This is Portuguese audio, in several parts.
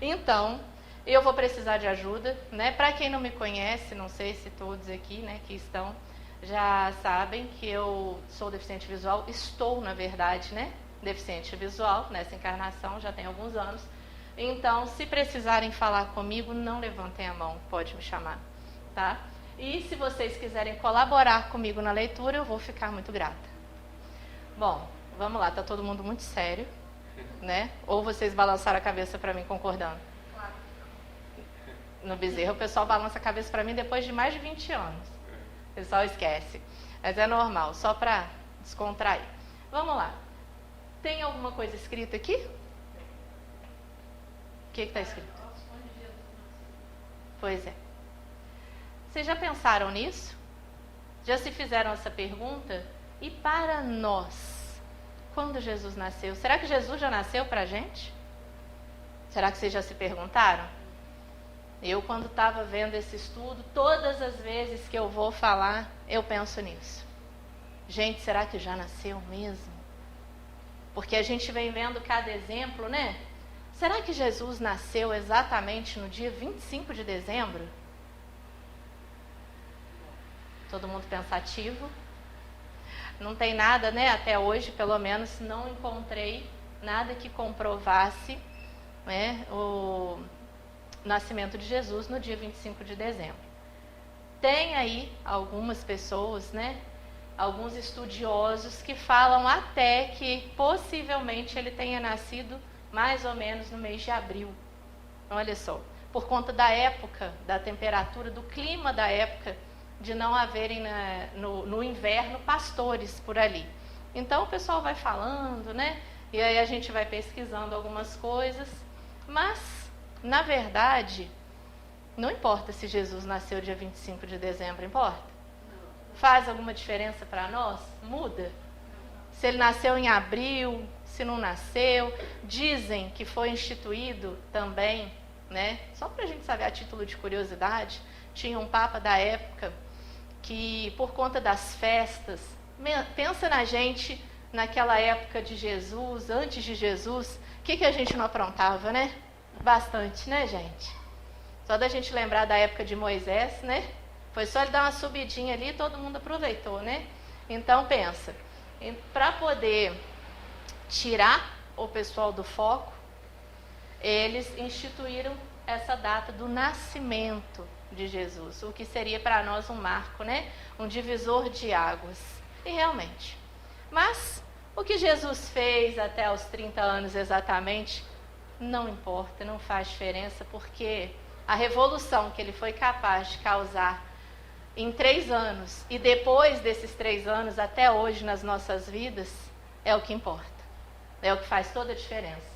Então, eu vou precisar de ajuda, né? Para quem não me conhece, não sei se todos aqui, né, que estão, já sabem que eu sou deficiente visual, estou, na verdade, né, deficiente visual, nessa encarnação, já tem alguns anos. Então, se precisarem falar comigo, não levantem a mão, pode me chamar, tá? E se vocês quiserem colaborar comigo na leitura, eu vou ficar muito grata. Bom, vamos lá, tá todo mundo muito sério, né? Ou vocês balançaram a cabeça para mim concordando? Claro. No bezerro, o pessoal balança a cabeça para mim depois de mais de 20 anos. O pessoal esquece. Mas é normal, só para descontrair. Vamos lá. Tem alguma coisa escrita aqui? O que está escrito? Pois é. Vocês já pensaram nisso? Já se fizeram essa pergunta? E para nós, quando Jesus nasceu? Será que Jesus já nasceu para a gente? Será que vocês já se perguntaram? Eu, quando estava vendo esse estudo, todas as vezes que eu vou falar, eu penso nisso. Gente, será que já nasceu mesmo? Porque a gente vem vendo cada exemplo, né? Será que Jesus nasceu exatamente no dia 25 de dezembro? Todo mundo pensativo. Não tem nada, né? Até hoje, pelo menos, não encontrei nada que comprovasse, né, o nascimento de Jesus no dia 25 de dezembro. Tem aí algumas pessoas, né, alguns estudiosos que falam até que possivelmente ele tenha nascido mais ou menos no mês de abril. Olha só, por conta da época, da temperatura, do clima da época, de não haverem no inverno pastores por ali. Então o pessoal vai falando, né? E aí a gente vai pesquisando algumas coisas. Mas, na verdade, não importa se Jesus nasceu dia 25 de dezembro, importa? Faz alguma diferença para nós? Muda? Se ele nasceu em abril, se não nasceu. Dizem que foi instituído também, né? Só para a gente saber, a título de curiosidade, tinha um papa da época que, por conta das festas, pensa na gente naquela época de Jesus, antes de Jesus, o que a gente não aprontava, né? Bastante, né, gente? Só da gente lembrar da época de Moisés, né? Foi só ele dar uma subidinha ali e todo mundo aproveitou, né? Então, pensa, para poder tirar o pessoal do foco, eles instituíram essa data do nascimento de Jesus, o que seria para nós um marco, né? Um divisor de águas. E realmente. Mas o que Jesus fez até os 30 anos exatamente, não importa, não faz diferença, porque a revolução que ele foi capaz de causar em 3 anos, e depois desses 3 anos até hoje nas nossas vidas, é o que importa. É o que faz toda a diferença.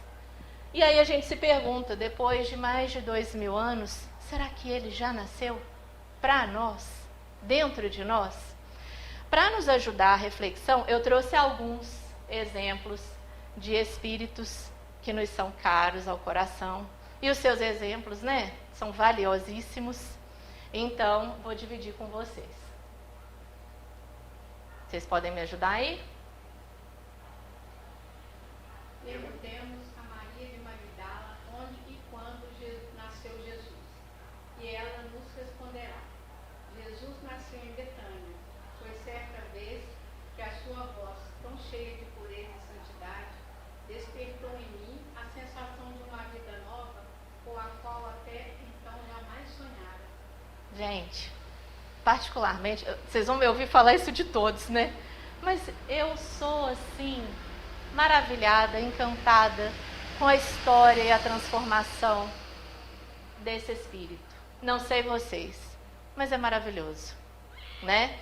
E aí a gente se pergunta, depois de mais de 2000 anos, será que ele já nasceu para nós, dentro de nós? Para nos ajudar a reflexão, eu trouxe alguns exemplos de espíritos que nos são caros ao coração. E os seus exemplos, né, são valiosíssimos. Então, vou dividir com vocês. Vocês podem me ajudar aí? Perguntemos a Maria de Magdala onde e quando nasceu Jesus. E ela nos responderá. Jesus nasceu em Betânia. Foi certa vez que a sua voz, tão cheia de pureza e santidade, despertou em mim a sensação de uma vida nova, com a qual até então jamais sonhara. Gente, particularmente, vocês vão me ouvir falar isso de todos, né? Mas eu sou assim, maravilhada, encantada com a história e a transformação desse espírito. Não sei vocês, mas é maravilhoso, né?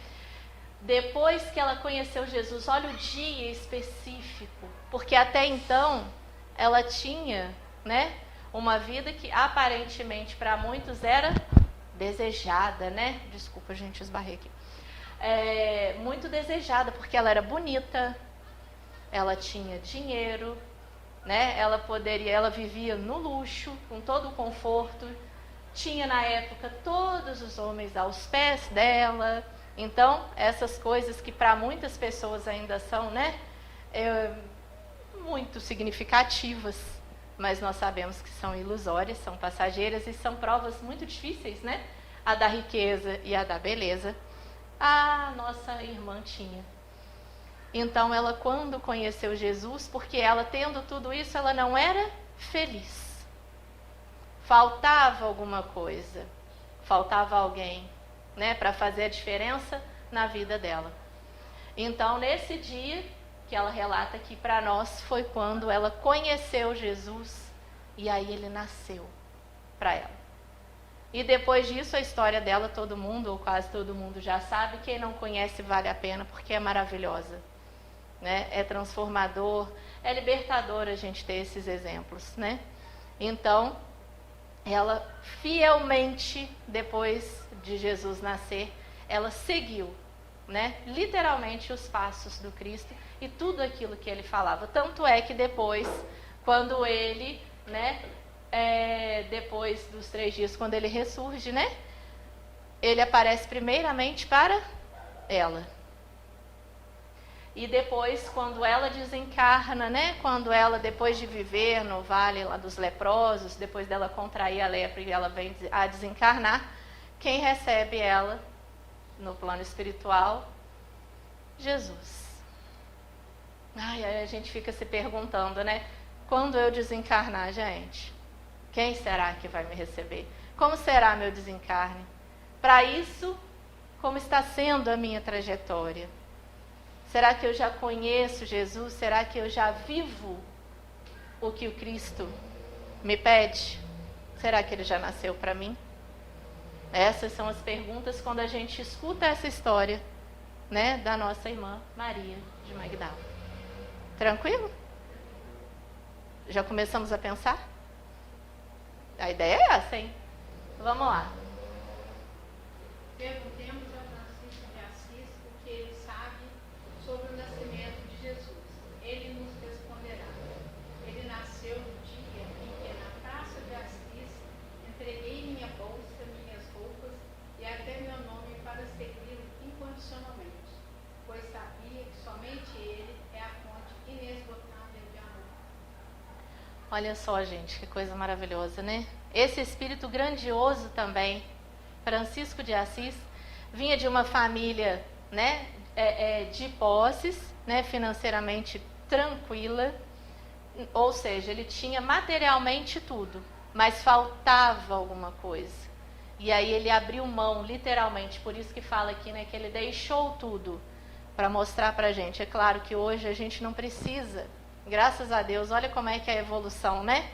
Depois que ela conheceu Jesus, olha o dia específico, porque até então ela tinha, né, uma vida que aparentemente para muitos era desejada, né? Desculpa, gente, esbarrei aqui. Muito desejada, porque ela era bonita, ela tinha dinheiro, né? Ela vivia no luxo, com todo o conforto, tinha na época todos os homens aos pés dela. Então, essas coisas que para muitas pessoas ainda são, né, muito significativas, mas nós sabemos que são ilusórias, são passageiras e são provas muito difíceis, né? A da riqueza e a da beleza. A nossa irmã tinha. Então ela, quando conheceu Jesus, porque ela tendo tudo isso, ela não era feliz. Faltava alguma coisa, faltava alguém, né, para fazer a diferença na vida dela. Então, nesse dia que ela relata aqui para nós, foi quando ela conheceu Jesus e aí ele nasceu para ela. E depois disso, a história dela, todo mundo, ou quase todo mundo já sabe. Quem não conhece, vale a pena, porque é maravilhosa, né? É transformador, é libertador a gente ter esses exemplos, né? Então, ela fielmente, depois de Jesus nascer, ela seguiu, né, literalmente os passos do Cristo e tudo aquilo que ele falava. Tanto é que depois, quando ele, né, depois dos 3 dias, quando ele ressurge, né, ele aparece primeiramente para ela. E depois, quando ela desencarna, né, quando ela, depois de viver no vale lá dos leprosos, depois dela contrair a lepra e ela vem a desencarnar, quem recebe ela no plano espiritual? Jesus. Ai, a gente fica se perguntando, né? Quando eu desencarnar, gente, quem será que vai me receber? Como será meu desencarne? Para isso, como está sendo a minha trajetória? Será que eu já conheço Jesus? Será que eu já vivo o que o Cristo me pede? Será que ele já nasceu para mim? Essas são as perguntas quando a gente escuta essa história, né, da nossa irmã Maria de Magdala. Tranquilo? Já começamos a pensar? A ideia é essa, hein? Vamos lá. Perguntemos a Francisco de Assis o que ele sabe sobre o nascimento de Jesus. Ele nos responderá. Ele nasceu no dia em que na praça de Assis entreguei minha bolsa, minhas roupas e até meu nome para segui-lo incondicionalmente, pois sabia que somente ele é a fonte inesgotável de amor. Olha só, gente, que coisa maravilhosa, né? Esse espírito grandioso também, Francisco de Assis, vinha de uma família, né, de posses, né, financeiramente tranquila, ou seja, ele tinha materialmente tudo, mas faltava alguma coisa. E aí ele abriu mão, literalmente, por isso que fala aqui, né, que ele deixou tudo para mostrar para a gente. É claro que hoje a gente não precisa, graças a Deus, olha como é que é a evolução, né?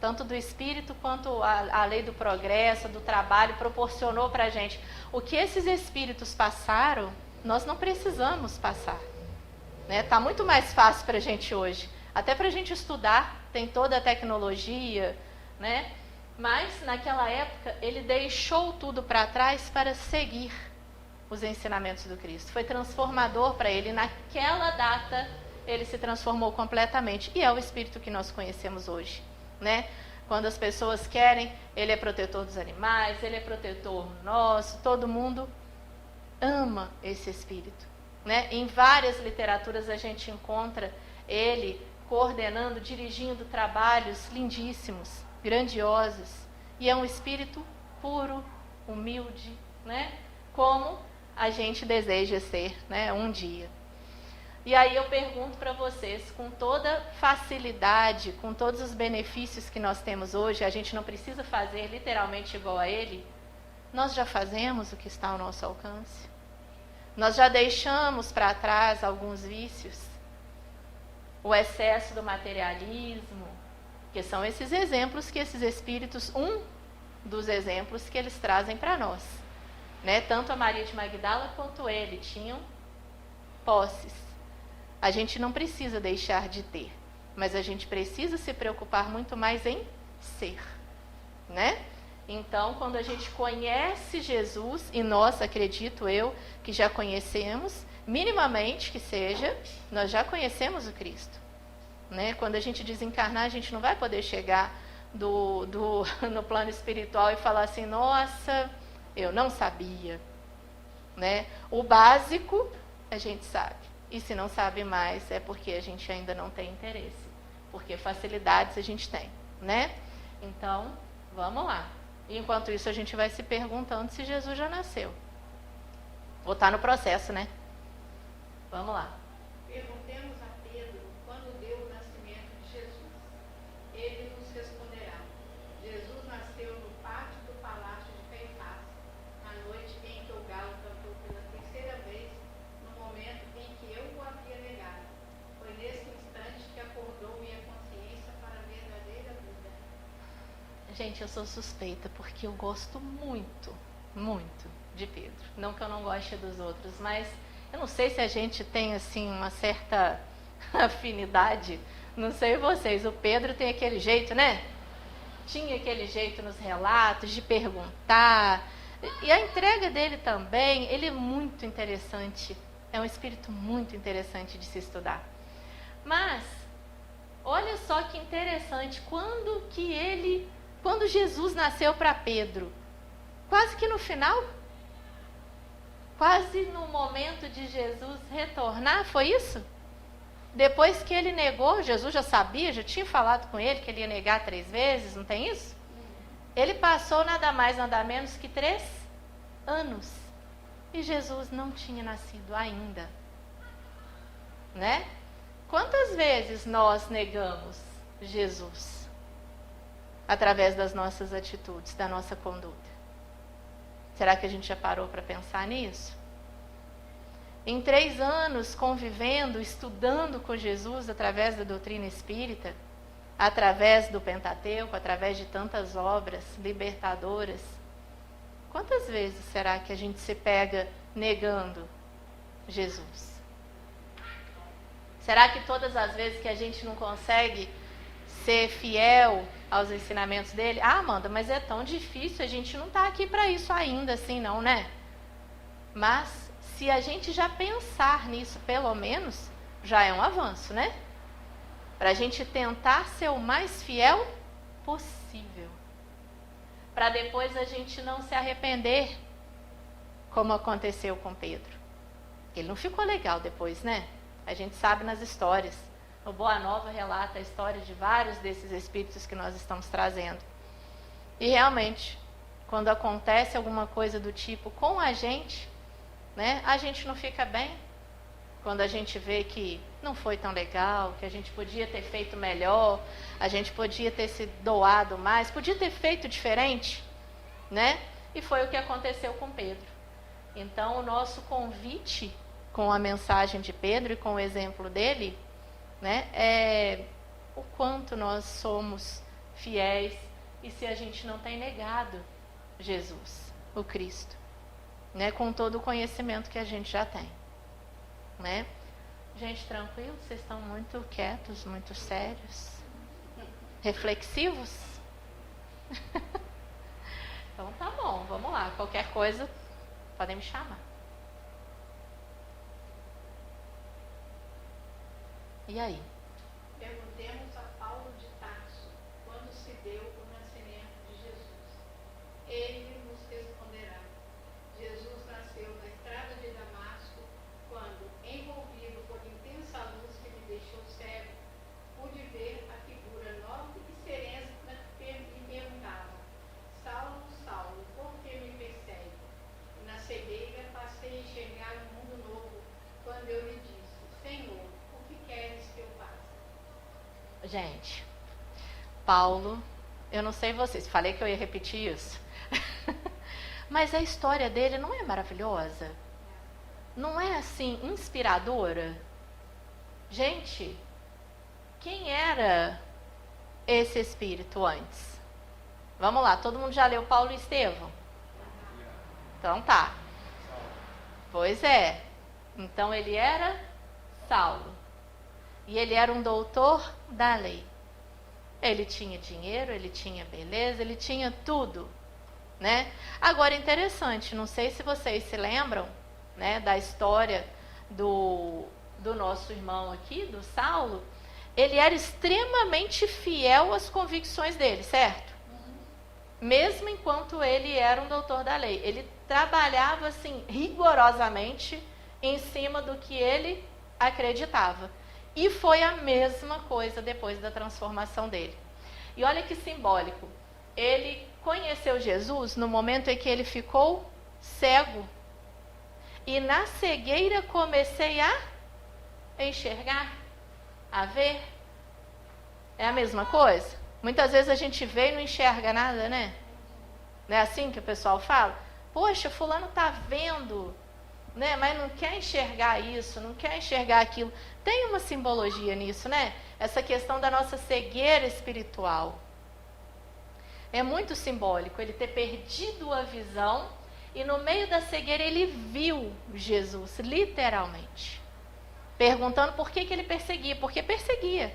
Tanto do espírito quanto a lei do progresso, do trabalho, proporcionou para a gente. O que esses espíritos passaram, nós não precisamos passar. Está muito mais fácil para a gente hoje. Até para a gente estudar, tem toda a tecnologia, né? Mas naquela época ele deixou tudo para trás para seguir os ensinamentos do Cristo. Foi transformador para ele. Naquela data ele se transformou completamente. E é o espírito que nós conhecemos hoje, né? Quando as pessoas querem, ele é protetor dos animais, ele é protetor nosso, todo mundo ama esse espírito, né? Em várias literaturas a gente encontra ele coordenando, dirigindo trabalhos lindíssimos, grandiosos, e é um espírito puro, humilde, né? Como a gente deseja ser, né, um dia. E aí eu pergunto para vocês, com toda facilidade, com todos os benefícios que nós temos hoje, a gente não precisa fazer literalmente igual a ele? Nós já fazemos o que está ao nosso alcance? Nós já deixamos para trás alguns vícios? O excesso do materialismo, que são esses exemplos que esses espíritos, um dos exemplos que eles trazem para nós, né? Tanto a Maria de Magdala quanto ele tinham posses. A gente não precisa deixar de ter, mas a gente precisa se preocupar muito mais em ser, né? Então, quando a gente conhece Jesus, e nós, acredito eu, que já conhecemos, minimamente que seja, nós já conhecemos o Cristo, né? Quando a gente desencarnar, a gente não vai poder chegar no plano espiritual e falar assim, nossa, eu não sabia, né? O básico a gente sabe. E se não sabe mais, é porque a gente ainda não tem interesse. Porque facilidades a gente tem. né? Então, vamos lá. E enquanto isso, a gente vai se perguntando se Jesus já nasceu. Ou está no processo, né? Vamos lá. Perguntemos a Pedro quando deu o nascimento de Jesus. Ele nos responderá. Jesus nasceu no pátio do palácio de Caifás, na noite em que o galo cantou pela terceira vez, no momento em que eu o havia negado. Foi nesse instante que acordou minha consciência para a verdadeira vida. Gente, eu sou suspeita porque eu gosto muito, muito de Pedro. Não que eu não goste dos outros, mas eu não sei se a gente tem assim uma certa afinidade. Não sei vocês, o Pedro tem aquele jeito, né? Tinha aquele jeito nos relatos de perguntar. E a entrega dele também, ele é muito interessante. É um espírito muito interessante de se estudar. Mas, olha só que interessante, quando Jesus nasceu para Pedro, quase que no final, quase no momento de Jesus retornar, foi isso? Depois que ele negou, Jesus já sabia, já tinha falado com ele que ele ia negar 3 vezes, não tem isso? Ele passou nada mais, nada menos que 3 anos. E Jesus não tinha nascido ainda. Né? Quantas vezes nós negamos Jesus? Através das nossas atitudes, da nossa conduta. Será que a gente já parou para pensar nisso? Em 3 anos convivendo, estudando com Jesus através da doutrina espírita, através do Pentateuco, através de tantas obras libertadoras, quantas vezes será que a gente se pega negando Jesus? Será que todas as vezes que a gente não consegue ser fiel aos ensinamentos dele? Ah, Amanda, mas é tão difícil, a gente não está aqui para isso ainda, assim não, né? Mas se a gente já pensar nisso, pelo menos, já é um avanço, né? Para a gente tentar ser o mais fiel possível. Para depois a gente não se arrepender, como aconteceu com Pedro. Ele não ficou legal depois, né? A gente sabe nas histórias. O Boa Nova relata a história de vários desses espíritos que nós estamos trazendo. E realmente, quando acontece alguma coisa do tipo com a gente, né, a gente não fica bem. Quando a gente vê que não foi tão legal, que a gente podia ter feito melhor, a gente podia ter se doado mais, podia ter feito diferente, né? E foi o que aconteceu com Pedro. Então, o nosso convite com a mensagem de Pedro e com o exemplo dele, né, é o quanto nós somos fiéis e se a gente não tem negado Jesus, o Cristo, né, com todo o conhecimento que a gente já tem, né? Gente, tranquilo? Vocês estão muito quietos, muito sérios, reflexivos? Então tá bom, vamos lá. Qualquer coisa, podem me chamar. E aí? Perguntemos a Paulo de Tarso quando se deu o nascimento de Jesus. Ele nos responderá. Jesus nasceu na estrada de Damasco, quando, envolvido por intensa luz que me deixou cego, pude ver a figura nobre e serena que me perguntava: Saulo, Saulo, por que me persegue? E na cegueira passei a enxergar um mundo novo, quando eu lhe disse: Senhor, o que queres que eu faça? Gente, Paulo, eu não sei vocês, falei que eu ia repetir isso. Mas a história dele não é maravilhosa? Não é assim, inspiradora? Gente, quem era esse espírito antes? Vamos lá, todo mundo já leu Paulo e Estevão? Então tá. Pois é. Então ele era Saulo. E ele era um doutor da lei. Ele tinha dinheiro, ele tinha beleza, ele tinha tudo, né? Agora, interessante, não sei se vocês se lembram, né, da história do nosso irmão aqui, do Saulo. Ele era extremamente fiel às convicções dele, certo? Mesmo enquanto ele era um doutor da lei. Ele trabalhava, assim, rigorosamente em cima do que ele acreditava. E foi a mesma coisa depois da transformação dele. E olha que simbólico. Ele conheceu Jesus no momento em que ele ficou cego. E na cegueira comecei a enxergar, a ver. É a mesma coisa? Muitas vezes a gente vê e não enxerga nada, né? Não é assim que o pessoal fala? Poxa, fulano está vendo, né? Mas não quer enxergar isso, não quer enxergar aquilo. Tem uma simbologia nisso, né? Essa questão da nossa cegueira espiritual. É muito simbólico ele ter perdido a visão e no meio da cegueira ele viu Jesus, literalmente. Perguntando por que ele perseguia. Porque perseguia.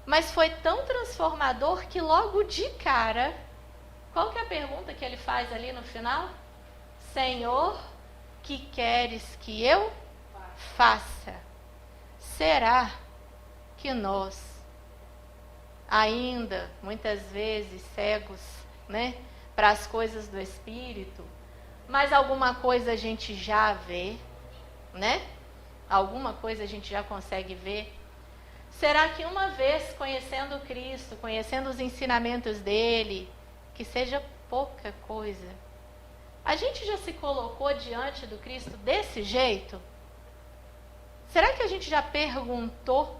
Mas foi tão transformador que logo de cara, qual que é a pergunta que ele faz ali no final? Senhor, que queres que eu faça? Será que nós, ainda muitas vezes cegos, né, para as coisas do Espírito, mas alguma coisa a gente já vê, né? Alguma coisa a gente já consegue ver. Será que uma vez conhecendo Cristo, conhecendo os ensinamentos dele, que seja pouca coisa, a gente já se colocou diante do Cristo desse jeito? Será que a gente já perguntou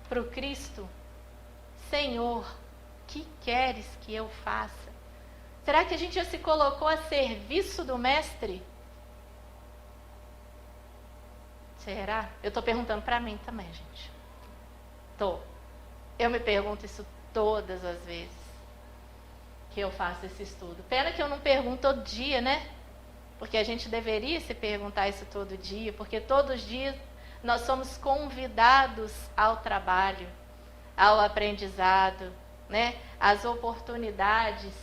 para o Cristo, Senhor, que queres que eu faça? Será que a gente já se colocou a serviço do Mestre? Será? Eu estou perguntando para mim também, gente. Eu me pergunto isso todas as vezes que eu faço esse estudo. Pena que eu não pergunto todo dia, né? Porque a gente deveria se perguntar isso todo dia, porque todos os dias nós somos convidados ao trabalho, ao aprendizado, né? Às oportunidades.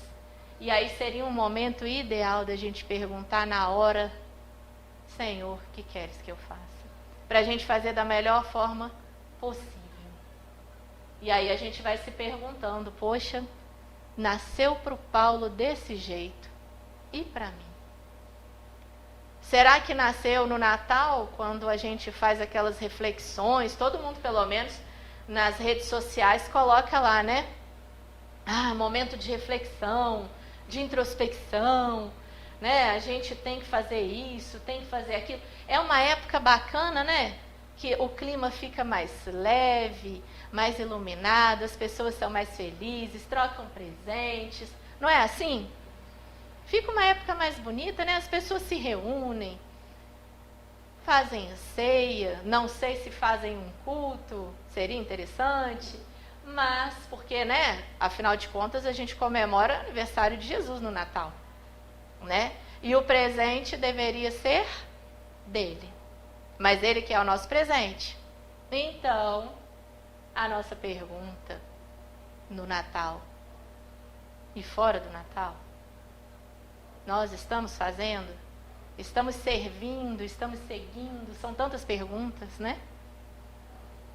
E aí seria um momento ideal da gente perguntar na hora, Senhor, o que queres que eu faça? Para a gente fazer da melhor forma possível. E aí a gente vai se perguntando, poxa, nasceu para o Paulo desse jeito, e para mim? Será que nasceu no Natal, quando a gente faz aquelas reflexões, todo mundo pelo menos nas redes sociais coloca lá, né? Momento de reflexão, de introspecção, né? A gente tem que fazer isso, tem que fazer aquilo. É uma época bacana, né? Que o clima fica mais leve, mais iluminado, as pessoas são mais felizes, trocam presentes, não é assim? Fica uma época mais bonita, né? As pessoas se reúnem, fazem ceia, não sei se fazem um culto, seria interessante, mas porque, né? Afinal de contas, a gente comemora o aniversário de Jesus no Natal, né? E o presente deveria ser dele. Mas ele que é o nosso presente. Então, a nossa pergunta no Natal e fora do Natal, nós estamos fazendo? Estamos servindo? Estamos seguindo? São tantas perguntas, né?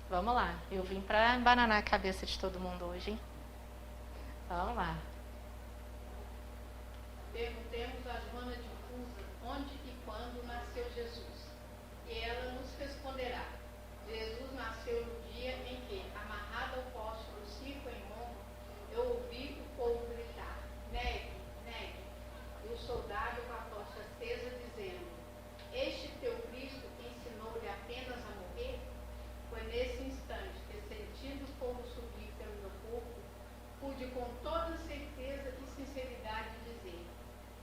Vamos lá. Eu vim para embananar a cabeça de todo mundo hoje, hein? Vamos lá. Perguntemos a Joana de Cusa onde e quando nasceu Jesus. E ela nos responderá. Jesus nasceu no dia em que, amarrado ao poste do circo em Roma, eu ouvi o povo gritar, negue, negue. E o soldado com a tocha acesa dizendo, este teu Cristo ensinou-lhe apenas a morrer? Foi nesse instante que, sentindo o fogo subir pelo meu corpo, pude com toda certeza e sinceridade dizer,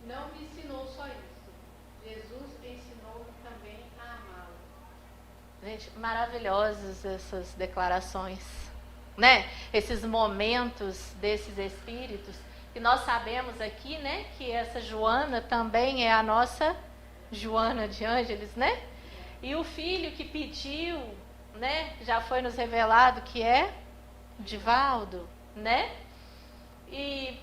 não me ensinou só isso. Jesus ensinou-me também a amá-lo. Gente, maravilhosas essas declarações, né? Esses momentos desses espíritos. E nós sabemos aqui, né, que essa Joana também é a nossa Joana de Ângeles, né? E o filho que pediu, né, já foi nos revelado que é Divaldo, né? E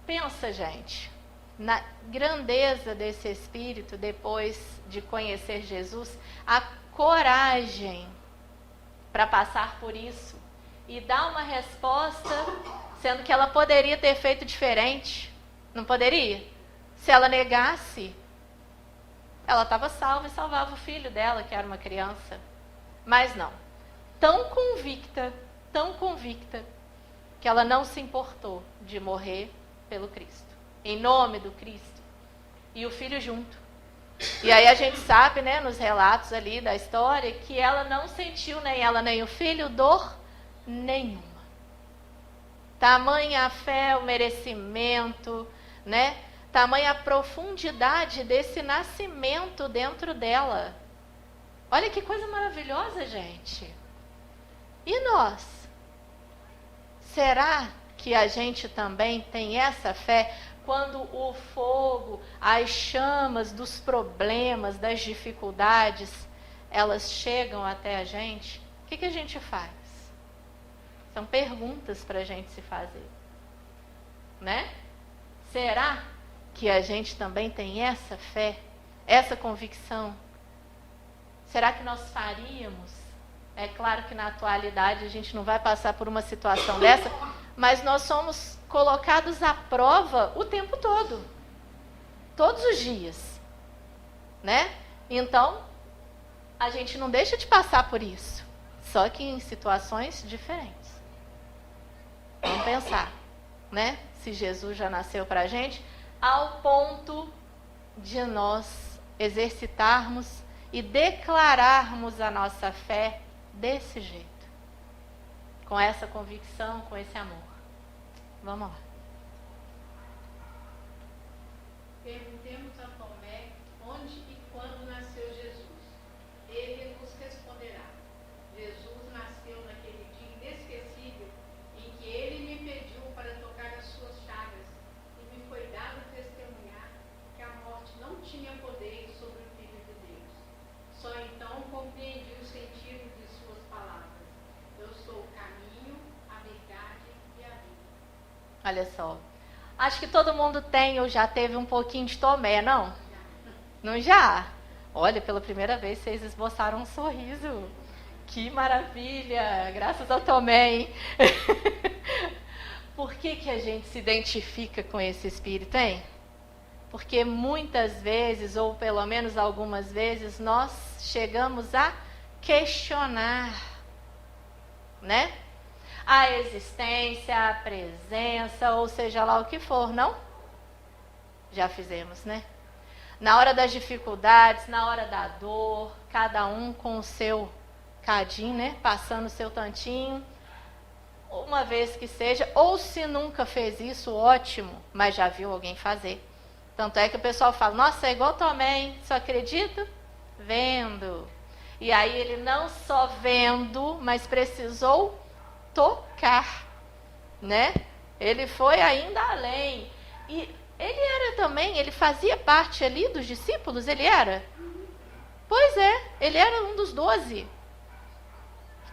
pensa, gente, na grandeza desse espírito depois de conhecer Jesus, a coragem para passar por isso e dar uma resposta, sendo que ela poderia ter feito diferente, não poderia? Se ela negasse, ela estava salva e salvava o filho dela, que era uma criança. Mas não, tão convicta, que ela não se importou de morrer pelo Cristo, em nome do Cristo, e o filho junto. E aí a gente sabe, né, nos relatos ali da história, que ela não sentiu, nem ela nem o filho, dor nenhuma. Tamanha a fé, o merecimento, né? Tamanha a profundidade desse nascimento dentro dela. Olha que coisa maravilhosa, gente. E nós? Será que a gente também tem essa fé quando o fogo, as chamas dos problemas, das dificuldades, elas chegam até a gente? O que a gente faz? São perguntas para a gente se fazer, né? Será que a gente também tem essa fé, essa convicção? Será que nós faríamos? É claro que na atualidade a gente não vai passar por uma situação dessa, mas nós somos colocados à prova o tempo todo, todos os dias, né? Então, a gente não deixa de passar por isso, só que em situações diferentes. Vamos pensar, né? Se Jesus já nasceu para a gente, ao ponto de nós exercitarmos e declararmos a nossa fé desse jeito, com essa convicção, com esse amor. Vamos lá. Perguntemos a Tomé onde e quando nasceu Jesus. Ele nos responderá. Jesus nasceu naquele dia inesquecível em que ele me pediu para tocar as suas chagas e me foi dado testemunhar que a morte não tinha poder sobre o Filho de Deus. Só então compreendi o sentido de suas palavras. Eu sou o caminho, a verdade e a vida. Olha só. Acho que todo mundo tem ou já teve um pouquinho de Tomé, não? Não já? Olha, pela primeira vez vocês esboçaram um sorriso. Que maravilha! Graças ao Tomé, hein? Por que a gente se identifica com esse espírito, hein? Porque muitas vezes, ou pelo menos algumas vezes, nós chegamos a questionar, né? A existência, a presença, ou seja lá o que for, não? Já fizemos, né? Na hora das dificuldades, na hora da dor, cada um com o seu cadinho, né? Passando o seu tantinho, uma vez que seja, ou se nunca fez isso, ótimo, mas já viu alguém fazer. Tanto é que o pessoal fala, nossa, é igual Tomé, hein? Só acredito? Vendo. E aí ele não só vendo, mas precisou tocar, né? Ele foi ainda além. E ele era também, ele fazia parte ali dos discípulos, ele era? Pois é, ele era um dos 12.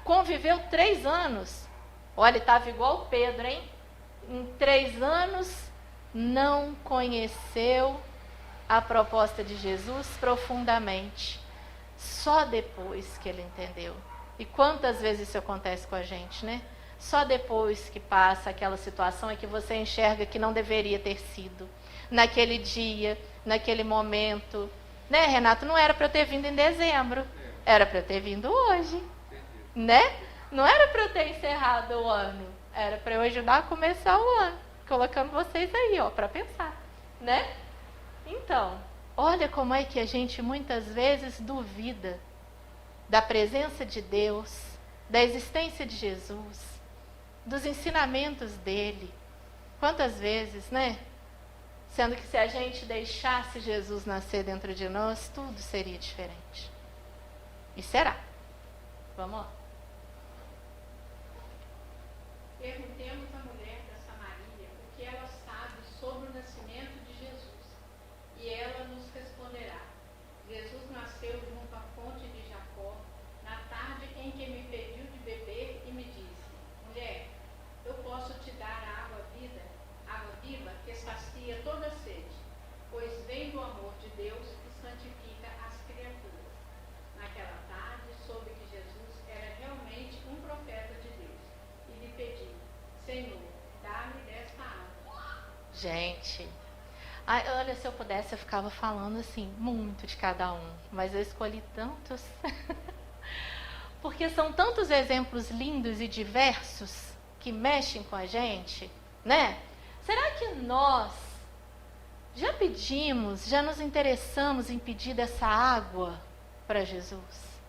Conviveu 3 anos. Olha, estava igual Pedro, hein? Em 3 anos, não conheceu a proposta de Jesus profundamente. Só depois que ele entendeu. E quantas vezes isso acontece com a gente, né? Só depois que passa aquela situação é que você enxerga que não deveria ter sido. Naquele dia, naquele momento. Né, Renato? Não era para eu ter vindo em dezembro. Era para eu ter vindo hoje. Né? Não era para eu ter encerrado o ano. Era para eu ajudar a começar o ano. Colocando vocês aí, ó, para pensar. Né? Então, olha como é que a gente muitas vezes duvida da presença de Deus, da existência de Jesus, dos ensinamentos dele. Quantas vezes, né? Sendo que se a gente deixasse Jesus nascer dentro de nós, tudo seria diferente. E será? Vamos lá. Perguntemos à mulher da Samaria o que ela sabe sobre o nascimento de Jesus. E ela nos responderá. Jesus nasceu junto à fonte de Jacó, na tarde em que me pediu de beber e me disse, mulher, eu posso te dar a água viva que sacia toda sede, pois vem do amor de Deus que santifica as criaturas. Naquela tarde, soube que Jesus era realmente um profeta de Deus, e lhe pedi, Senhor, dá-me desta água. Gente, olha, se eu pudesse eu ficava falando assim, muito de cada um, mas eu escolhi tantos, porque são tantos exemplos lindos e diversos, que mexem com a gente, né? Será que nós já pedimos, já nos interessamos em pedir dessa água para Jesus?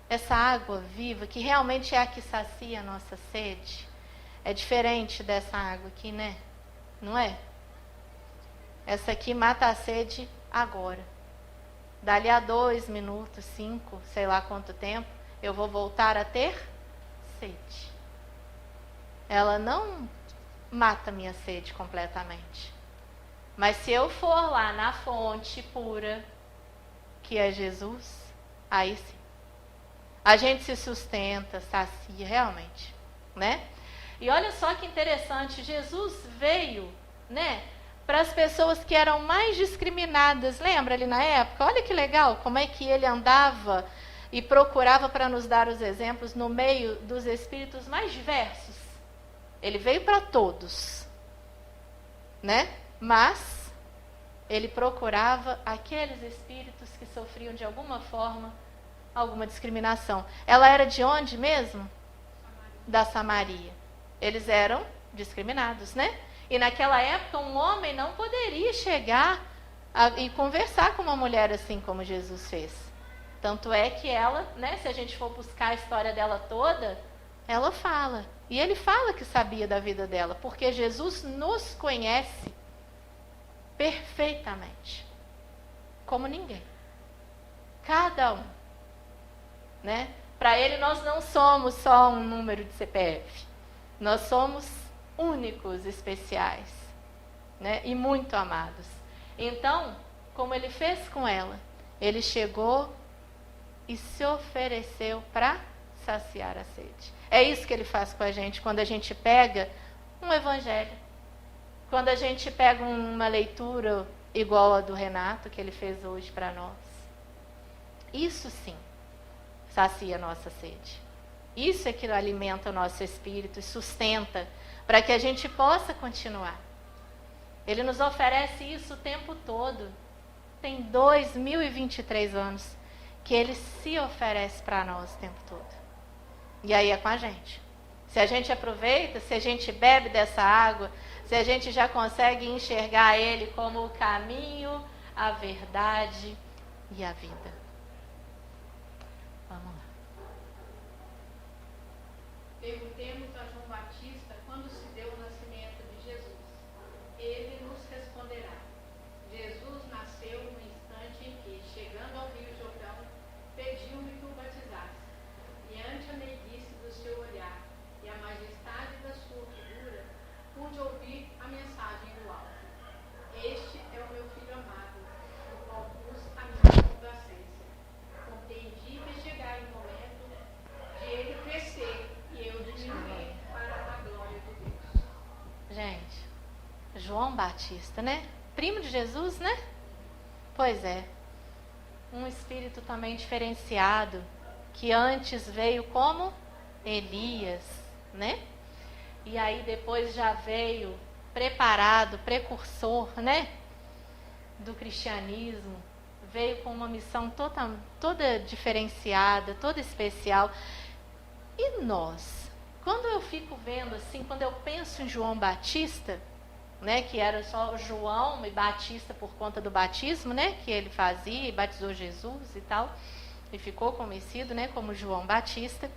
Essa água viva, que realmente é a que sacia a nossa sede. É diferente dessa água aqui, né? Não é? Essa aqui mata a sede agora. Dali a 2 minutos, 5, sei lá quanto tempo, eu vou voltar a ter sede. Ela não mata minha sede completamente. Mas se eu for lá na fonte pura, que é Jesus, aí sim. A gente se sustenta, sacia realmente, né? E olha só que interessante, Jesus veio, né, para as pessoas que eram mais discriminadas. Lembra ali na época? Olha que legal, como é que ele andava e procurava para nos dar os exemplos no meio dos espíritos mais diversos. Ele veio para todos, né? Mas ele procurava aqueles espíritos que sofriam de alguma forma alguma discriminação. Ela era de onde mesmo? Da Samaria. Eles eram discriminados, né? E naquela época um homem não poderia chegar e conversar com uma mulher assim como Jesus fez. Tanto é que ela, né, se a gente for buscar a história dela toda, ela fala. E ele fala que sabia da vida dela, porque Jesus nos conhece perfeitamente. Como ninguém. Cada um. Né? Para ele nós não somos só um número de CPF. Nós somos únicos, especiais, né? E muito amados. Então, como ele fez com ela, ele chegou e se ofereceu para saciar a sede. É isso que ele faz com a gente quando a gente pega um evangelho. Quando a gente pega uma leitura igual a do Renato, que ele fez hoje para nós. Isso sim sacia a nossa sede. Isso é que alimenta o nosso espírito e sustenta para que a gente possa continuar. Ele nos oferece isso o tempo todo. Tem 2023 anos que ele se oferece para nós o tempo todo. E aí é com a gente. Se a gente aproveita, se a gente bebe dessa água, se a gente já consegue enxergar ele como o caminho, a verdade e a vida. Vamos lá. Perguntemos a João Batista quando se deu o nascimento de Jesus. Ele nos responderá. Jesus nasceu no instante em que, chegando ao Rio Jordão, pediu-me que o batizasse. E ante a meiguice do seu olhar e a majestade da sua figura, pude ouvir a mensagem do alto. Este é o meu filho amado, no qual pus a minha complacência. Compreendi que chegaria o momento de ele crescer e eu diminuir para a glória de Deus. Gente, João Batista, né? Primo de Jesus, né? Pois é. Um espírito também diferenciado, que antes veio como Elias, né? E aí depois já veio preparado, precursor, né? Do cristianismo. Veio com uma missão toda diferenciada, toda especial. E nós? Quando eu fico vendo assim, quando eu penso em João Batista, né, que era só João e Batista por conta do batismo, né, que ele fazia e batizou Jesus e tal, e ficou conhecido, né, como João Batista.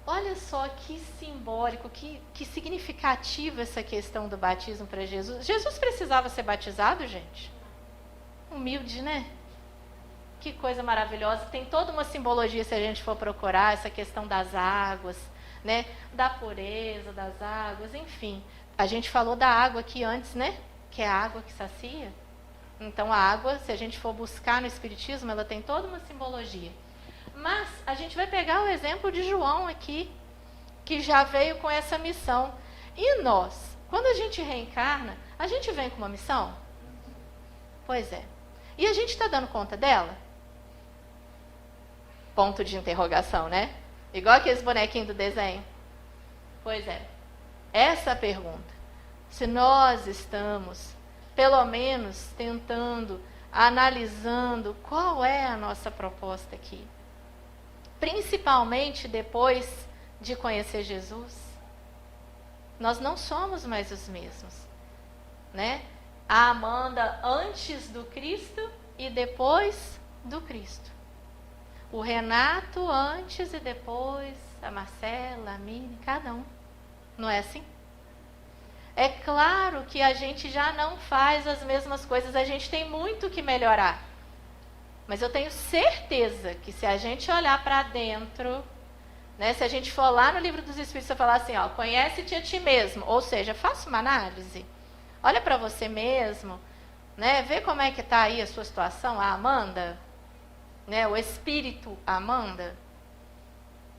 Olha só que simbólico, que significativa essa questão do batismo para Jesus. Jesus precisava ser batizado, gente? Humilde, né? Que coisa maravilhosa. Tem toda uma simbologia, se a gente for procurar, essa questão das águas, né? Da pureza das águas, enfim. A gente falou da água aqui antes, né? Que é a água que sacia. Então a água, se a gente for buscar no Espiritismo, ela tem toda uma simbologia. Mas a gente vai pegar o exemplo de João aqui, que já veio com essa missão. E nós, quando a gente reencarna, a gente vem com uma missão? Pois é. E a gente está dando conta dela? Ponto de interrogação, né? Igual aqueles bonequinhos do desenho. Pois é. Essa é a pergunta. Se nós estamos, pelo menos, tentando, analisando qual é a nossa proposta aqui. Principalmente depois de conhecer Jesus, nós não somos mais os mesmos, né? A Amanda antes do Cristo e depois do Cristo. O Renato antes e depois, a Marcela, a Mini, cada um. Não é assim? É claro que a gente já não faz as mesmas coisas, a gente tem muito que melhorar. Mas eu tenho certeza que se a gente olhar para dentro, né, se a gente for lá no Livro dos Espíritos e falar assim, ó, conhece-te a ti mesmo, ou seja, faça uma análise, olha para você mesmo, né, vê como é que está aí a sua situação, a Amanda, né, o espírito Amanda,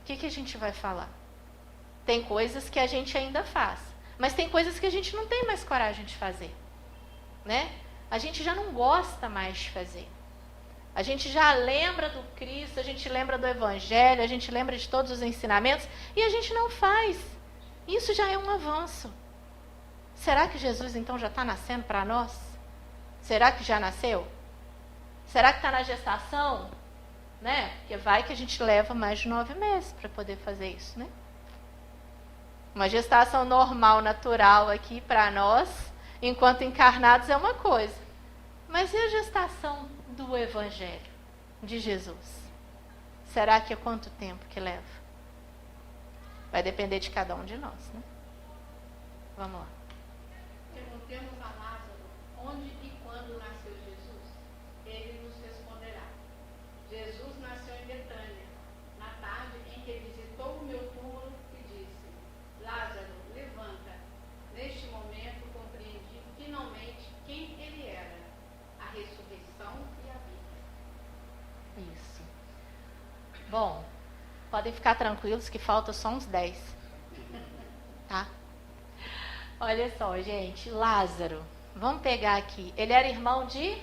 o que a gente vai falar? Tem coisas que a gente ainda faz, mas tem coisas que a gente não tem mais coragem de fazer, né? A gente já não gosta mais de fazer. A gente já lembra do Cristo, a gente lembra do Evangelho, a gente lembra de todos os ensinamentos e a gente não faz. Isso já é um avanço. Será que Jesus então já está nascendo para nós? Será que já nasceu? Será que está na gestação? Né? Porque vai que a gente leva mais de 9 meses para poder fazer isso, né? Uma gestação normal, natural aqui para nós, enquanto encarnados, é uma coisa. Mas e a gestação do Evangelho de Jesus? Será que é quanto tempo que leva? Vai depender de cada um de nós, né? Vamos lá. Perguntemos a Lázaro onde e quando nasceu Jesus. Ele nos responderá. Jesus nasceu em Betânia, na tarde em que visitou o meu túmulo e disse: Lázaro, levanta. Neste momento compreendi finalmente quem ele era, a ressurreição e a vida. Isso. Bom, podem ficar tranquilos que falta só uns 10. Tá? Olha só, gente, Lázaro, vamos pegar aqui. Ele era irmão de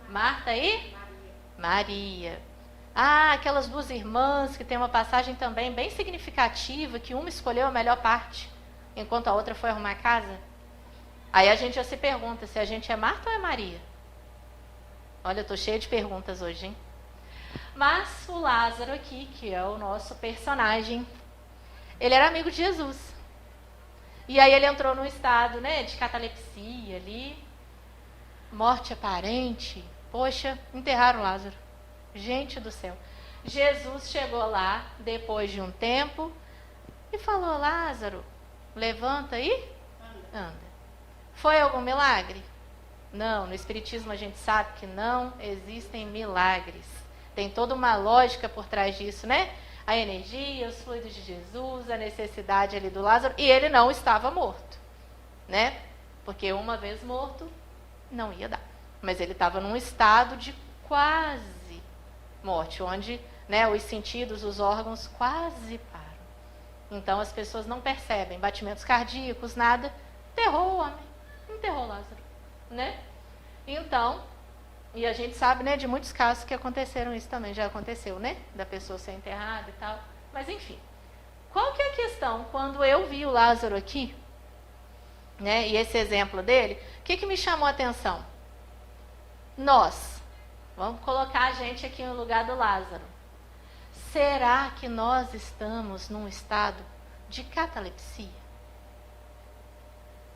Marta e Maria. Ah, aquelas duas irmãs que tem uma passagem também bem significativa, que uma escolheu a melhor parte, enquanto a outra foi arrumar a casa. Aí a gente já se pergunta se a gente é Marta ou é Maria. Olha, eu tô cheia de perguntas hoje, hein? Mas o Lázaro aqui, que é o nosso personagem, ele era amigo de Jesus. E aí ele entrou num estado, né, de catalepsia ali, morte aparente. Poxa, enterraram Lázaro. Gente do céu. Jesus chegou lá, depois de um tempo, e falou: Lázaro, levanta e anda. Foi algum milagre? Não, no Espiritismo a gente sabe que não existem milagres. Tem toda uma lógica por trás disso, né? A energia, os fluidos de Jesus, a necessidade ali do Lázaro, e ele não estava morto, né? Porque uma vez morto, não ia dar. Mas ele estava num estado de quase morte, onde, né, os sentidos, os órgãos quase param. Então as pessoas não percebem batimentos cardíacos, nada. Enterrou o homem, enterrou Lázaro, né? Então, e a gente sabe, né, de muitos casos que aconteceram isso também, já aconteceu, né? Da pessoa ser enterrada e tal. Mas enfim, qual que é a questão? Quando eu vi o Lázaro aqui, né, e esse exemplo dele, o que me chamou a atenção? Nós, vamos colocar a gente aqui no lugar do Lázaro. Será que nós estamos num estado de catalepsia?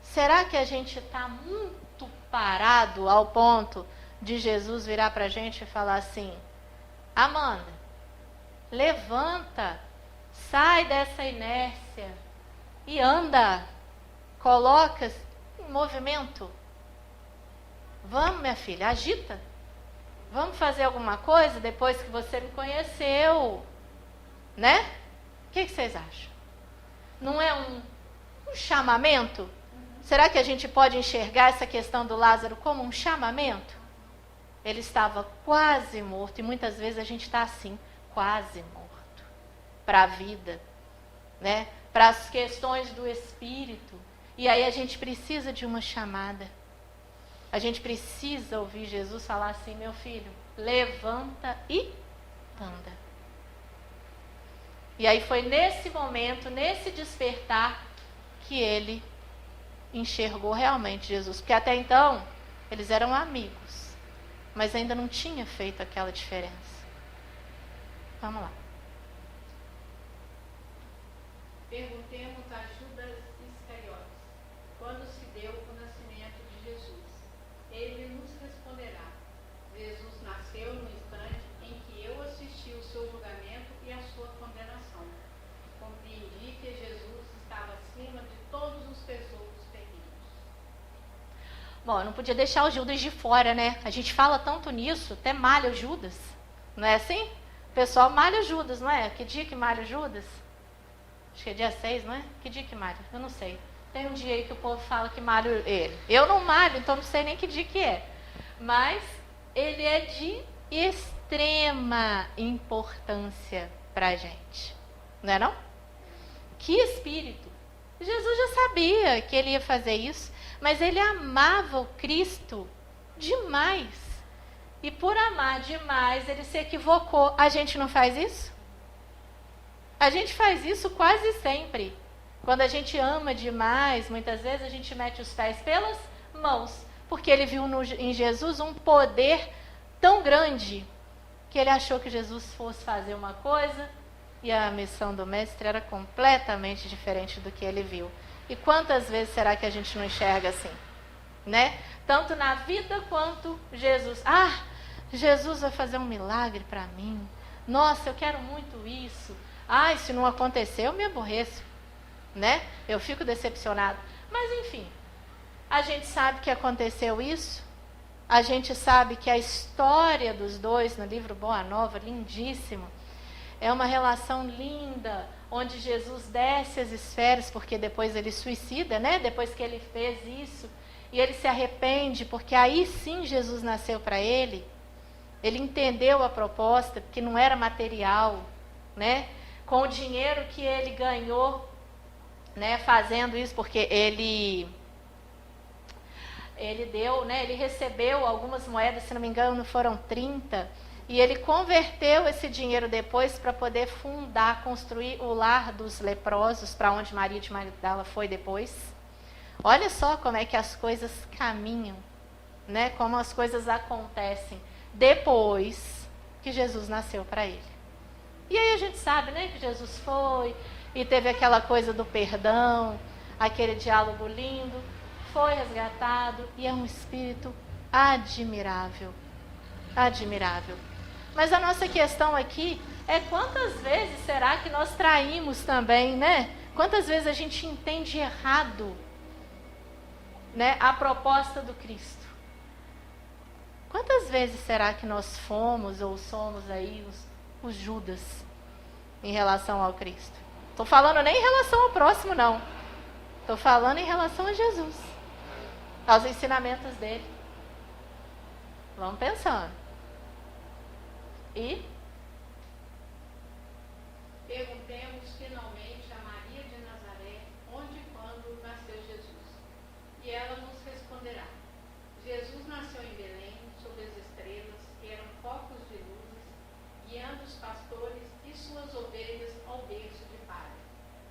Será que a gente está muito parado ao ponto de Jesus virar para a gente e falar assim: Amanda, levanta, sai dessa inércia e anda, coloca em movimento. Vamos, minha filha, agita. Vamos fazer alguma coisa depois que você me conheceu, né? O que vocês acham? Não é um chamamento? Será que a gente pode enxergar essa questão do Lázaro como um chamamento? Ele estava quase morto, e muitas vezes a gente está assim, quase morto, para a vida, né? Para as questões do espírito. E aí a gente precisa de uma chamada. A gente precisa ouvir Jesus falar assim: meu filho, levanta e anda. E aí foi nesse momento, nesse despertar, que ele enxergou realmente Jesus. Porque até então, eles eram amigos, mas ainda não tinha feito aquela diferença. Vamos lá. Bom, eu não podia deixar o Judas de fora, né? A gente fala tanto nisso, até malha o Judas. Não é assim? O pessoal malha o Judas, não é? Que dia que malha o Judas? Acho que é dia 6, não é? Que dia que malha? Eu não sei. Tem um dia aí que o povo fala que malha ele. Eu não malho, então não sei nem que dia que é. Mas ele é de extrema importância pra gente. Não é não? Que espírito. Jesus já sabia que ele ia fazer isso, mas ele amava o Cristo demais. E por amar demais, ele se equivocou. A gente não faz isso? A gente faz isso quase sempre. Quando a gente ama demais, muitas vezes a gente mete os pés pelas mãos, porque ele viu em Jesus um poder tão grande que ele achou que Jesus fosse fazer uma coisa e a missão do mestre era completamente diferente do que ele viu. E quantas vezes será que a gente não enxerga assim? Né? Tanto na vida quanto Jesus. Ah, Jesus vai fazer um milagre para mim. Nossa, eu quero muito isso. Ai, se não acontecer, eu me aborreço. Né? Eu fico decepcionado. Mas enfim, a gente sabe que aconteceu isso. A gente sabe que a história dos dois no livro Boa Nova, lindíssimo, é uma relação linda, onde Jesus desce as esferas, porque depois ele suicida, né? Depois que ele fez isso, e ele se arrepende, porque aí sim Jesus nasceu para ele. Ele entendeu a proposta, que não era material, né? Com o dinheiro que ele ganhou, né, fazendo isso, porque ele deu, né, ele recebeu algumas moedas, se não me engano foram 30, e ele converteu esse dinheiro depois para poder fundar, construir o lar dos leprosos, para onde Maria de Magdala foi depois. Olha só como é que as coisas caminham, né, como as coisas acontecem depois que Jesus nasceu para ele. E aí a gente sabe, né, que Jesus foi e teve aquela coisa do perdão, aquele diálogo lindo, foi resgatado e é um espírito admirável. Admirável. Mas a nossa questão aqui é quantas vezes será que nós traímos também, né? Quantas vezes a gente entende errado, né, a proposta do Cristo? Quantas vezes será que nós fomos ou somos aí os Judas em relação ao Cristo? Estou falando nem em relação ao próximo, não. Estou falando em relação a Jesus, aos ensinamentos dele. Vamos pensando. E perguntemos finalmente a Maria de Nazaré onde e quando nasceu Jesus. E ela nos responderá. Jesus nasceu em Belém, sob as estrelas, que eram focos de luzes, guiando os pastores e suas ovelhas ao berço de palha.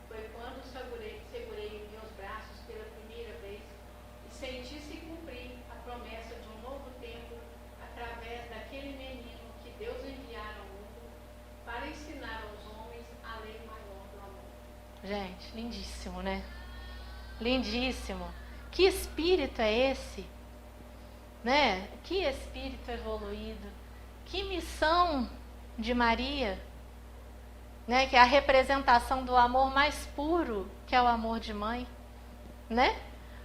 Foi quando segurei em meus braços pela primeira vez e senti se cumprir a promessa de um novo tempo através daquele menino que Deus enviara ao mundo para ensinar aos homens a lei maior do amor. gente, lindíssimo, né? Lindíssimo. Que espírito é esse? Né? Que espírito evoluído. Que missão de Maria, né? Que é a representação do amor mais puro, que é o amor de mãe, né?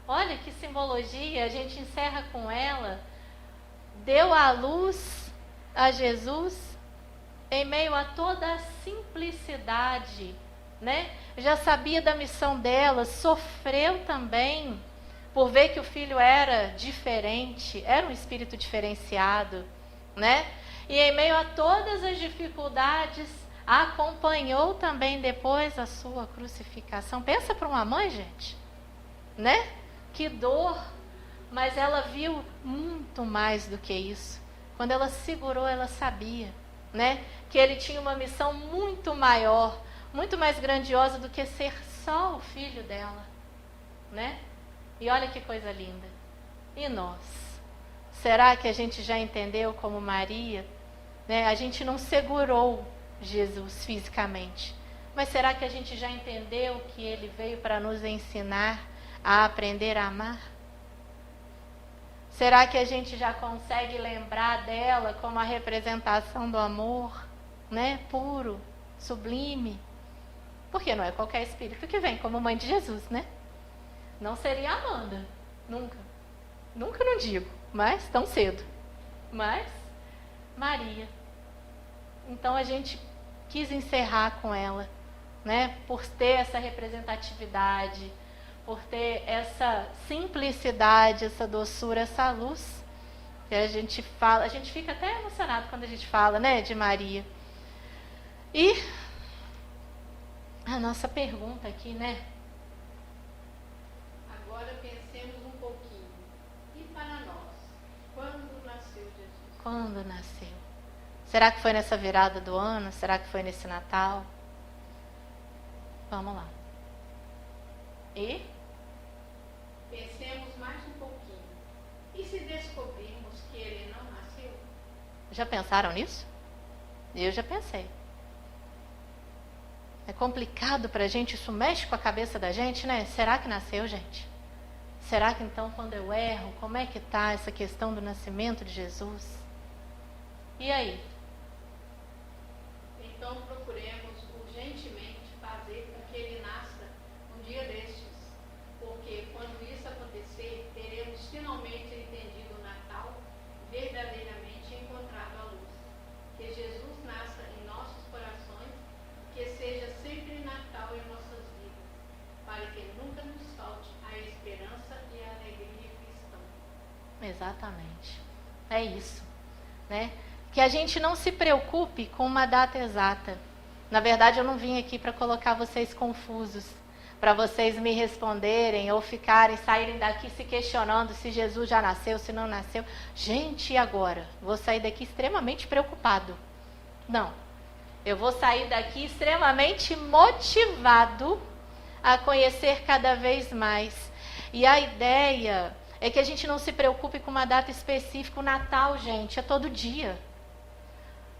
Olha que simbologia, a gente encerra com ela. Deu à luz a Jesus em meio a toda a simplicidade, né? Já sabia da missão dela, sofreu também por ver que o filho era diferente, era um espírito diferenciado, né? E em meio a todas as dificuldades, acompanhou também depois a sua crucificação. Pensa para uma mãe, gente, né? Que dor, mas ela viu muito mais do que isso. Quando ela segurou, ela sabia, né? Que ele tinha uma missão muito maior, muito mais grandiosa do que ser só o filho dela, né? E olha que coisa linda. E nós? Será que a gente já entendeu como Maria? Né? A gente não segurou Jesus fisicamente, mas será que a gente já entendeu que ele veio para nos ensinar a aprender a amar? Será que a gente já consegue lembrar dela como a representação do amor, né? Puro, sublime? Porque não é qualquer espírito que vem como mãe de Jesus, né? Não seria Amanda, nunca. Nunca não digo, mas tão cedo. Mas Maria. Então a gente quis encerrar com ela, né? Por ter essa representatividade, por ter essa simplicidade, essa doçura, essa luz que a gente fala. A gente fica até emocionado quando a gente fala, né, de Maria. E a nossa pergunta aqui, né? Agora pensemos um pouquinho. E para nós, quando nasceu Jesus? Quando nasceu? Será que foi nessa virada do ano? Será que foi nesse Natal? Vamos lá. E? Pensemos mais um pouquinho. E se descobrirmos que ele não nasceu? Já pensaram nisso? Eu já pensei. É complicado pra gente, isso mexe com a cabeça da gente, né? Será que nasceu, gente? Será que então quando eu erro, como é que tá essa questão do nascimento de Jesus? E aí? Então procuremos urgentemente fazer com que ele nasça um dia destes, porque quando isso acontecer, teremos finalmente entendido o Natal, verdadeiramente encontrado a luz. Que Jesus nasça em nossos corações, que seja sempre Natal em nossas vidas, para que nunca nos falte a esperança e a alegria cristã. Exatamente. É isso, né? Que a gente não se preocupe com uma data exata. Na verdade, eu não vim aqui para colocar vocês confusos, para vocês me responderem ou saírem daqui se questionando se Jesus já nasceu, se não nasceu. Gente, e agora? Vou sair daqui extremamente preocupado. Não. Eu vou sair daqui extremamente motivado a conhecer cada vez mais. E a ideia é que a gente não se preocupe com uma data específica. O Natal, gente, é todo dia.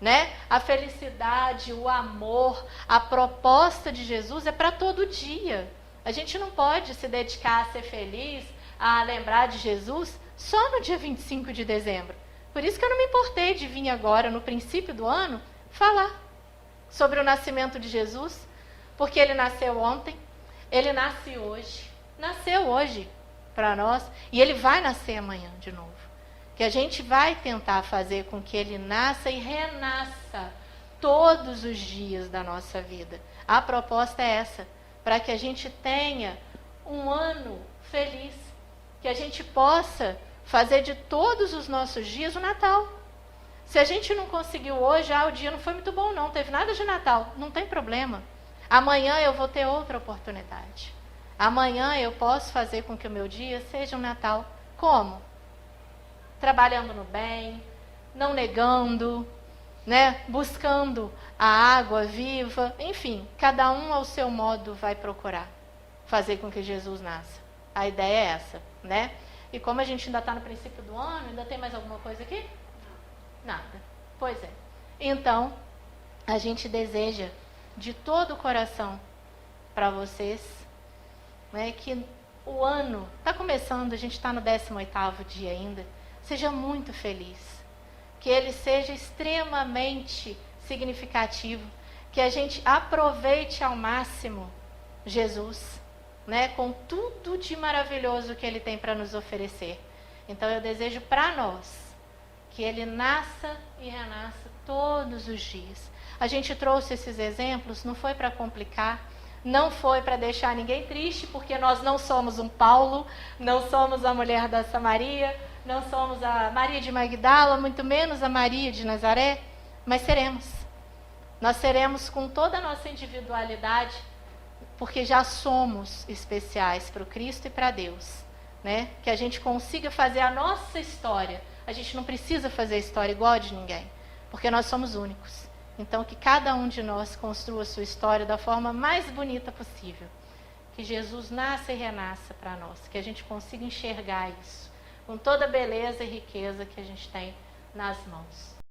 Né? A felicidade, o amor, a proposta de Jesus é para todo dia. A gente não pode se dedicar a ser feliz, a lembrar de Jesus só no dia 25 de dezembro. Por isso que eu não me importei de vir agora, no princípio do ano, falar sobre o nascimento de Jesus, porque ele nasceu ontem, ele nasce hoje, nasceu hoje para nós, e ele vai nascer amanhã de novo. Que a gente vai tentar fazer com que ele nasça e renasça todos os dias da nossa vida. A proposta é essa, para que a gente tenha um ano feliz, que a gente possa fazer de todos os nossos dias o Natal. Se a gente não conseguiu hoje, o dia não foi muito bom não, teve nada de Natal, não tem problema. Amanhã eu vou ter outra oportunidade. Amanhã eu posso fazer com que o meu dia seja um Natal. Como? Trabalhando no bem, não negando, né? Buscando a água viva, enfim, cada um ao seu modo vai procurar fazer com que Jesus nasça. A ideia é essa, né? E como a gente ainda está no princípio do ano, ainda tem mais alguma coisa aqui? Nada. Pois é. Então, a gente deseja de todo o coração para vocês, né, que o ano está começando, a gente está no 18º dia ainda, seja muito feliz, que ele seja extremamente significativo, que a gente aproveite ao máximo Jesus, né, com tudo de maravilhoso que ele tem para nos oferecer. Então eu desejo para nós que ele nasça e renasça todos os dias. A gente trouxe esses exemplos, não foi para complicar, não foi para deixar ninguém triste, porque nós não somos um Paulo, não somos a mulher da Samaria, não somos a Maria de Magdala, muito menos a Maria de Nazaré, mas seremos. Nós seremos com toda a nossa individualidade, porque já somos especiais para o Cristo e para Deus, né? Que a gente consiga fazer a nossa história. A gente não precisa fazer a história igual a de ninguém, porque nós somos únicos. Então, que cada um de nós construa a sua história da forma mais bonita possível. Que Jesus nasça e renasça para nós, que a gente consiga enxergar isso com toda a beleza e riqueza que a gente tem nas mãos.